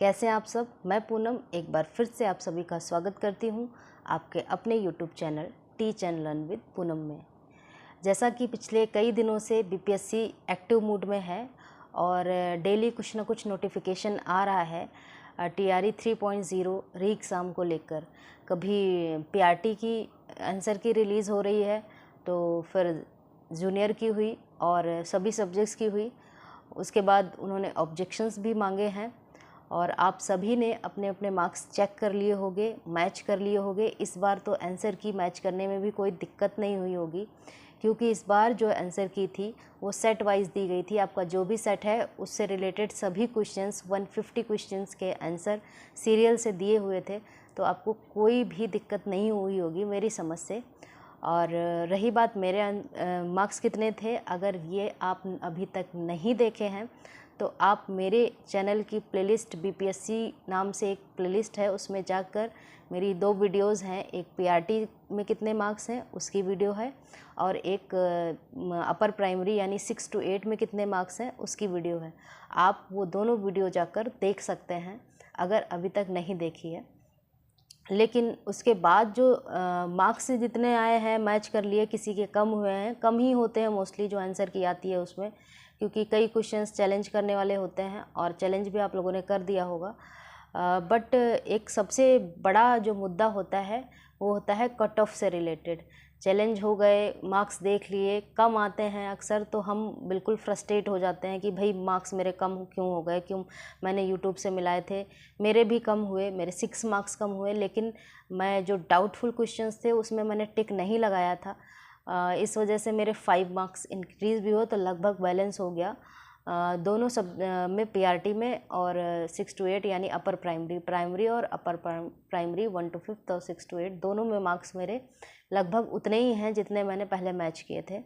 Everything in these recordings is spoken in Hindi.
कैसे हैं आप सब। मैं पूनम एक बार फिर से आप सभी का स्वागत करती हूं आपके अपने YouTube channel teach and learn with Poonam में। जैसा कि पिछले कई दिनों से बीपीएससी एक्टिव मूड में है और डेली कुछ ना कुछ नोटिफिकेशन आ रहा है टीआरई 3.0 री एग्ज़ाम को लेकर। कभी पीआरटी की आंसर की रिलीज़ हो रही है, तो फिर जूनियर की हुई और सभी सब्जेक्ट्स की हुई। उसके बाद उन्होंने ऑब्जेक्शंस भी मांगे हैं और आप सभी ने अपने अपने मार्क्स चेक कर लिए होंगे, मैच कर लिए होंगे। इस बार तो आंसर की मैच करने में भी कोई दिक्कत नहीं हुई होगी, क्योंकि इस बार जो आंसर की थी वो सेट वाइज दी गई थी। आपका जो भी सेट है उससे रिलेटेड सभी क्वेश्चंस 150 क्वेश्चंस के आंसर सीरियल से दिए हुए थे, तो आपको कोई भी दिक्कत नहीं हुई होगी मेरी समझ से। और रही बात मेरे मार्क्स कितने थे, अगर ये आप अभी तक नहीं देखे हैं तो आप मेरे चैनल की प्लेलिस्ट बीपीएससी नाम से एक प्लेलिस्ट है, उसमें जाकर मेरी 2 वीडियोस हैं। एक पीआरटी में कितने मार्क्स हैं उसकी वीडियो है और एक अपर प्राइमरी यानी 6 to 8 में कितने मार्क्स हैं उसकी वीडियो है। आप वो दोनों वीडियो जाकर देख सकते हैं अगर अभी तक नहीं देखी है। लेकिन उसके बाद जो मार्क्स जितने आए हैं मैच कर लिए, किसी के कम हुए हैं, कम ही होते हैं मोस्टली जो आंसर की आती है उसमें, क्योंकि कई क्वेश्चंस चैलेंज करने वाले होते हैं और चैलेंज भी आप लोगों ने कर दिया होगा। बट एक सबसे बड़ा जो मुद्दा होता है वो होता है कट ऑफ से रिलेटेड। चैलेंज हो गए, मार्क्स देख लिए, कम आते हैं अक्सर, तो हम बिल्कुल फ्रस्ट्रेट हो जाते हैं कि भाई मार्क्स मेरे कम क्यों हो गए, क्यों मैंने यूट्यूब से मिलाए थे, मेरे भी कम हुए, मेरे 6 मार्क्स कम हुए, लेकिन मैं जो डाउटफुल क्वेश्चंस थे उसमें मैंने टिक नहीं लगाया था। इस वजह से मेरे 5 मार्क्स इंक्रीज़ भी हुए, तो लगभग बैलेंस हो गया दोनों सब में, पीआरटी में और 6 to 8 यानी अपर प्राइमरी और अपर प्राइमरी 1 to 5 और 6 to 8 दोनों में मार्क्स मेरे लगभग उतने ही हैं जितने मैंने पहले मैच किए थे।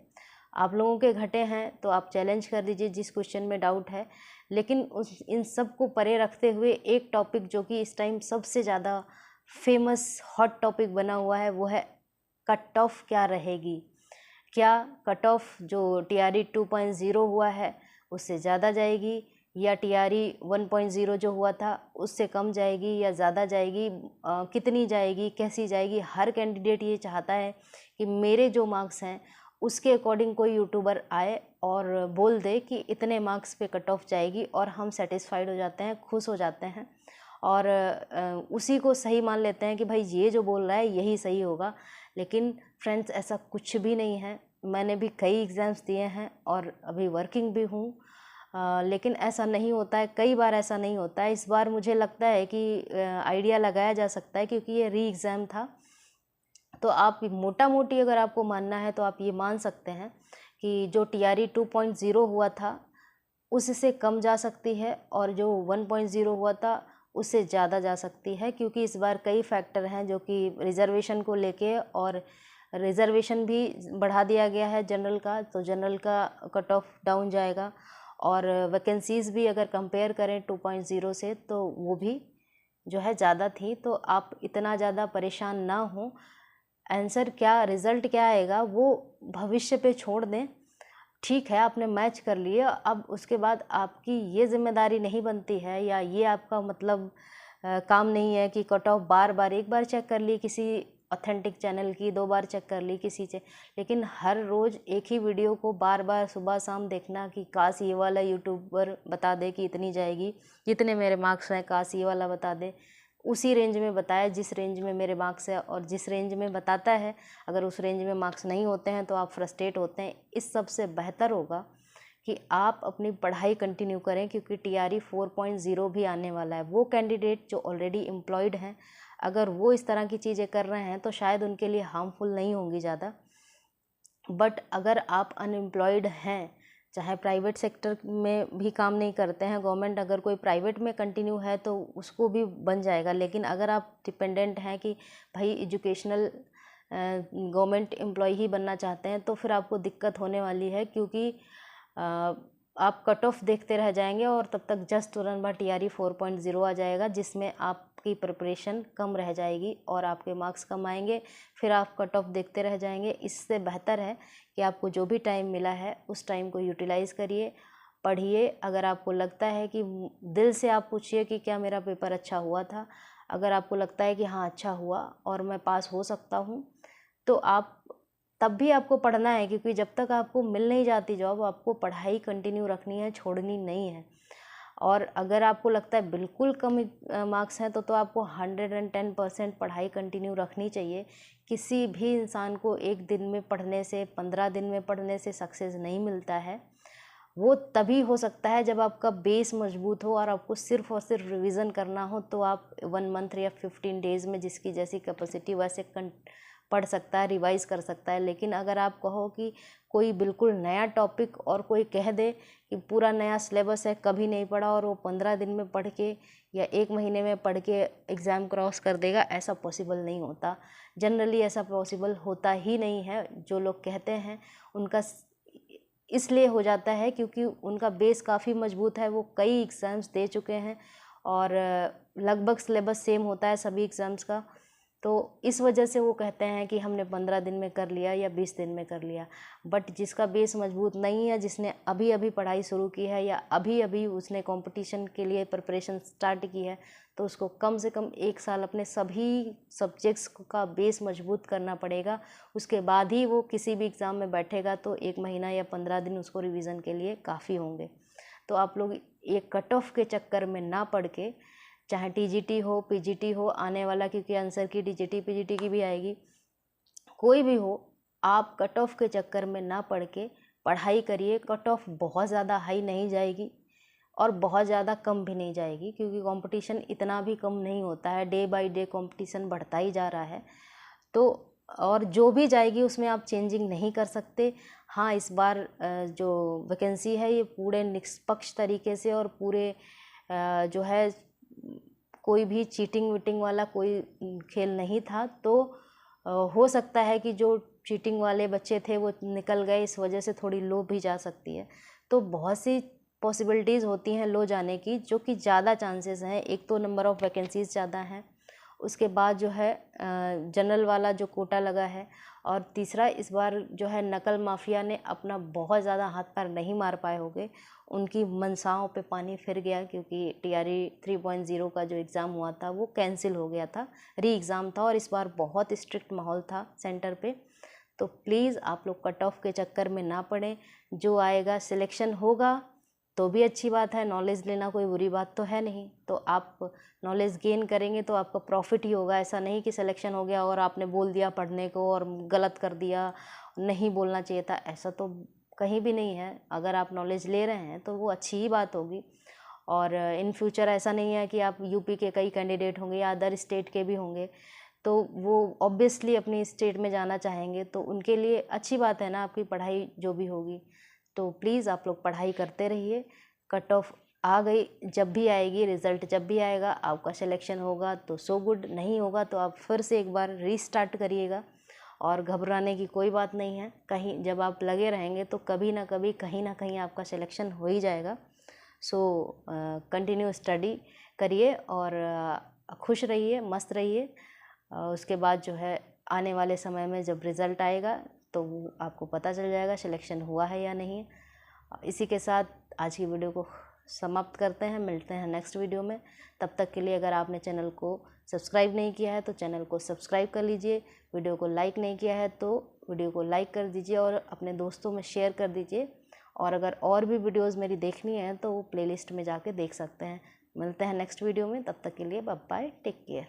आप लोगों के घटे हैं तो आप चैलेंज कर दीजिए जिस क्वेश्चन में डाउट है। लेकिन इन सब को परे रखते हुए एक टॉपिक जो कि इस टाइम सबसे ज़्यादा फेमस हॉट टॉपिक बना हुआ है वो है कट ऑफ क्या रहेगी। क्या कट ऑफ जो टीआरई 2.0 हुआ है उससे ज़्यादा जाएगी, या टीआरई 1.0 जो हुआ था उससे कम जाएगी या ज़्यादा जाएगी, कितनी जाएगी, कैसी जाएगी। हर कैंडिडेट ये चाहता है कि मेरे जो मार्क्स हैं उसके अकॉर्डिंग कोई यूट्यूबर आए और बोल दे कि इतने मार्क्स पे कट ऑफ जाएगी, और हम सेटिस्फाइड हो जाते हैं, खुश हो जाते हैं और उसी को सही मान लेते हैं कि भाई ये जो बोल रहा है यही सही होगा। लेकिन फ्रेंड्स, ऐसा कुछ भी नहीं है। मैंने भी कई एग्ज़ाम्स दिए हैं और अभी वर्किंग भी हूँ, लेकिन ऐसा नहीं होता है, कई बार ऐसा नहीं होता है। इस बार मुझे लगता है कि आइडिया लगाया जा सकता है, क्योंकि ये री एग्ज़ाम था। तो आप मोटा मोटी अगर आपको मानना है तो आप ये मान सकते हैं कि जो टीआरई 2.0 हुआ था उससे कम जा सकती है और जो 1.0 हुआ था उससे ज़्यादा जा सकती है, क्योंकि इस बार कई फैक्टर हैं जो कि रिज़र्वेशन को लेके, और रिज़र्वेशन भी बढ़ा दिया गया है जनरल का, तो जनरल का कट ऑफ डाउन जाएगा। और वैकेंसीज़ भी अगर कंपेयर करें 2.0 से तो वो भी जो है ज़्यादा थी। तो आप इतना ज़्यादा परेशान ना हो। आंसर क्या, रिज़ल्ट क्या आएगा वो भविष्य पे छोड़ दें। ठीक है, आपने मैच कर लिए, अब उसके बाद आपकी ये जिम्मेदारी नहीं बनती है या ये आपका मतलब काम नहीं है कि कट ऑफ बार बार, एक बार चेक कर ली किसी ऑथेंटिक चैनल की, 2 बार चेक कर ली किसी से, लेकिन हर रोज़ एक ही वीडियो को बार बार सुबह शाम देखना कि काश ये वाला यूट्यूबर बता दे कि इतनी जाएगी, जितने मेरे मार्क्स हैं काश ये वाला बता दे, उसी रेंज में बताए जिस रेंज में मेरे मार्क्स है, और जिस रेंज में बताता है अगर उस रेंज में मार्क्स नहीं होते हैं तो आप फ्रस्ट्रेट होते हैं। इस सब से बेहतर होगा कि आप अपनी पढ़ाई कंटिन्यू करें, क्योंकि टीआरई 4.0 भी आने वाला है। वो कैंडिडेट जो ऑलरेडी एम्प्लॉयड हैं, अगर वो इस तरह की चीज़ें कर रहे हैं तो शायद उनके लिए हार्मफुल नहीं होंगी ज़्यादा। बट अगर आप अनएम्प्लॉयड हैं, चाहे प्राइवेट सेक्टर में भी काम नहीं करते हैं, गवर्नमेंट अगर कोई प्राइवेट में कंटिन्यू है तो उसको भी बन जाएगा। लेकिन अगर आप डिपेंडेंट हैं कि भाई एजुकेशनल गवर्नमेंट एम्प्लॉय ही बनना चाहते हैं, तो फिर आपको दिक्कत होने वाली है, क्योंकि आप कट ऑफ देखते रह जाएंगे और तब तक जस्ट तुरंत बाद टीआरई 4.0 आ जाएगा, जिसमें आपकी प्रिपरेशन कम रह जाएगी और आपके मार्क्स कम आएंगे, फिर आप कट ऑफ देखते रह जाएंगे। इससे बेहतर है कि आपको जो भी टाइम मिला है उस टाइम को यूटिलाइज़ करिए पढ़िए। अगर आपको लगता है कि दिल से आप पूछिए कि क्या मेरा पेपर अच्छा हुआ था, अगर आपको लगता है कि हाँ अच्छा हुआ और मैं पास हो सकता हूँ, तो आप तब भी आपको पढ़ना है, क्योंकि जब तक आपको मिल नहीं जाती जॉब, आपको पढ़ाई कंटिन्यू रखनी है, छोड़नी नहीं है। और अगर आपको लगता है बिल्कुल कम मार्क्स हैं तो आपको 110% पढ़ाई कंटिन्यू रखनी चाहिए। किसी भी इंसान को एक दिन में पढ़ने से, 15 दिन में पढ़ने से सक्सेस नहीं मिलता है। वो तभी हो सकता है जब आपका बेस मजबूत हो और आपको सिर्फ और सिर्फ रिवीजन करना हो, तो आप 1 मंथ या 15 डेज़ में जिसकी जैसी कैपेसिटी वैसे पढ़ सकता है, रिवाइज कर सकता है। लेकिन अगर आप कहो कि कोई बिल्कुल नया टॉपिक और कोई कह दे कि पूरा नया सिलेबस है, कभी नहीं पढ़ा, और वो 15 दिन में पढ़ के या 1 महीने में पढ़ के एग्ज़ाम क्रॉस कर देगा, ऐसा पॉसिबल नहीं होता। जनरली ऐसा पॉसिबल होता ही नहीं है। जो लोग कहते हैं उनका इसलिए हो जाता है क्योंकि उनका बेस काफ़ी मजबूत है, वो कई एग्ज़ाम्स दे चुके हैं और लगभग सिलेबस सेम होता है सभी एग्ज़ाम्स का। तो इस वजह से वो कहते हैं कि हमने 15 दिन में कर लिया या 20 दिन में कर लिया। बट जिसका बेस मजबूत नहीं है, जिसने अभी अभी पढ़ाई शुरू की है या अभी अभी उसने कंपटीशन के लिए प्रिपरेशन स्टार्ट की है, तो उसको कम से कम 1 साल अपने सभी सब्जेक्ट्स का बेस मजबूत करना पड़ेगा। उसके बाद ही वो किसी भी एग्ज़ाम में बैठेगा, तो 1 महीना या 15 दिन उसको रिवीजन के लिए काफ़ी होंगे। तो आप लोग एक कट ऑफ के चक्कर में ना पढ़ के, चाहे टीजीटी हो, पीजीटी हो, आने वाला क्योंकि आंसर की टीजीटी पीजीटी की भी आएगी, कोई भी हो, आप कट ऑफ के चक्कर में ना पढ़ के पढ़ाई करिए। कट ऑफ बहुत ज़्यादा हाई नहीं जाएगी और बहुत ज़्यादा कम भी नहीं जाएगी, क्योंकि कंपटीशन इतना भी कम नहीं होता है। डे बाय डे कंपटीशन बढ़ता ही जा रहा है। तो और जो भी जाएगी उसमें आप चेंजिंग नहीं कर सकते। हाँ, इस बार जो वैकेंसी है ये पूरे निष्पक्ष तरीके से और पूरे जो है कोई भी चीटिंग वीटिंग वाला कोई खेल नहीं था। तो हो सकता है कि जो चीटिंग वाले बच्चे थे वो निकल गए, इस वजह से थोड़ी लो भी जा सकती है। तो बहुत सी पॉसिबिलिटीज़ होती हैं लो जाने की, जो कि ज़्यादा चांसेस हैं। एक तो नंबर ऑफ़ वैकेंसीज़ ज़्यादा हैं, उसके बाद जो है जनरल वाला जो कोटा लगा है, और तीसरा इस बार जो है नकल माफिया ने अपना बहुत ज़्यादा हाथ पैर नहीं मार पाए होंगे। उनकी मनसाओं पे पानी फिर गया, क्योंकि टीआरई 3.0 का जो एग्ज़ाम हुआ था वो कैंसिल हो गया था, री एग्ज़ाम था, और इस बार बहुत स्ट्रिक्ट माहौल था सेंटर पे। तो प्लीज़ आप लोग कट ऑफ के चक्कर में ना पड़ें। जो आएगा सिलेक्शन होगा तो भी अच्छी बात है, नॉलेज लेना कोई बुरी बात तो है नहीं। तो आप नॉलेज गेन करेंगे तो आपका प्रॉफिट ही होगा। ऐसा नहीं कि सिलेक्शन हो गया और आपने बोल दिया पढ़ने को और गलत कर दिया, नहीं बोलना चाहिए था, ऐसा तो कहीं भी नहीं है। अगर आप नॉलेज ले रहे हैं तो वो अच्छी ही बात होगी। और इन फ्यूचर ऐसा नहीं है कि आप यूपी के कई कैंडिडेट होंगे या अदर स्टेट के भी होंगे, तो वो ऑब्वियसली अपनी स्टेट में जाना चाहेंगे, तो उनके लिए अच्छी बात है ना आपकी पढ़ाई जो भी होगी। तो प्लीज़ आप लोग पढ़ाई करते रहिए। कट ऑफ आ गई, जब भी आएगी, रिज़ल्ट जब भी आएगा, आपका सिलेक्शन होगा तो सो गुड, नहीं होगा तो आप फिर से एक बार रीस्टार्ट करिएगा। और घबराने की कोई बात नहीं है। कहीं जब आप लगे रहेंगे तो कभी ना कभी, कहीं ना कहीं आपका सिलेक्शन हो ही जाएगा। सो कंटिन्यू स्टडी करिए और खुश रहिए, मस्त रहिए। उसके बाद जो है आने वाले समय में जब रिज़ल्ट आएगा तो वो आपको पता चल जाएगा सिलेक्शन हुआ है या नहीं। इसी के साथ आज की वीडियो को समाप्त करते हैं, मिलते हैं नेक्स्ट वीडियो में। तब तक के लिए अगर आपने चैनल को सब्सक्राइब नहीं किया है तो चैनल को सब्सक्राइब कर लीजिए। वीडियो को लाइक नहीं किया है तो वीडियो को लाइक कर दीजिए और अपने दोस्तों में शेयर कर दीजिए। और अगर और भी वीडियोज़ मेरी देखनी है तो वो प्लेलिस्ट में जाके देख सकते हैं। मिलते हैं नेक्स्ट वीडियो में, तब तक के लिए बाय बाय, टेक केयर।